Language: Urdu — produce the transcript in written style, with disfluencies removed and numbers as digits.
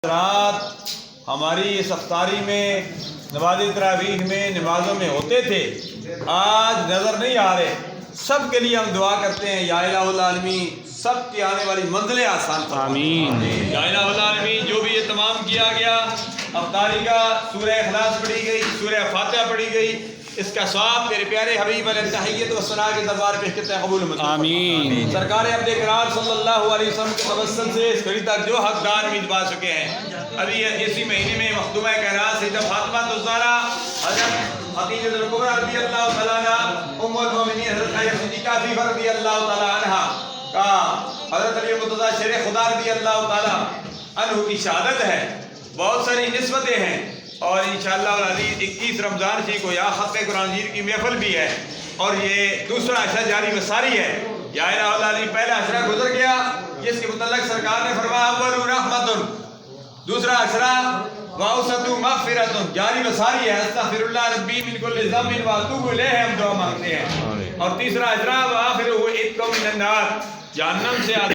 رات ہماری اس افطاری میں نماز تراویح میں نمازوں میں ہوتے تھے، آج نظر نہیں آ رہے۔ سب کے لیے ہم دعا کرتے ہیں، یا الہ العالمین سب کی آنے والی منزلیں آسان فرما۔ آمین۔ یا الہ العالمین جو بھی اہتمام کیا گیا افطاری کا، سورہ اخلاص پڑھی گئی، سورہ فاتحہ پڑھی گئی، اس کا ثواب تیرے پیارے حبیب علیہ تحیت و ثنا کے دربار پہ کہتے ہیں قبول منظور۔ آمین۔ سرکار عبد کرام صلی اللہ علیہ وسلم کے توسل سے اس گھڑی تک جو حقدار امید پا چکے ہیں، ابھی اسی مہینے میں مخدومہ کائنات سیدہ فاطمہ الزہرا حضرت خدیجہ الکبریٰ رضی اللہ تعالیٰ عنہ، ام المومنین حضرت خدیجہ صدیقہ فیفا رضی اللہ تعالیٰ عنہ کا، حضرت علی مرتضیٰ شیر خدا رضی اللہ تعالیٰ عنہ کی شہادت ہے۔ بہت ساری نسبتیں ہیں، اور انشاءاللہ العزیز 21 رمضان شریف کو یا ختم قرآن مجید کی محفل بھی ہے، اور یہ دوسرا عشرہ جاری وساری ہے۔ یا الہ العالمین پہلا عشرہ گزر گیا جس کے متعلق سرکار نے فرمایا اول رحمت، دوسرا عشرہ واوسط مغفرت، جاری وساری ہے، استغفر اللہ ربی من کل ذنب واتوب الیہ، ہم دعا مانگتے ہیں، اور تیسرا عشرہ وآخرہ عتق من النار، جہنم سے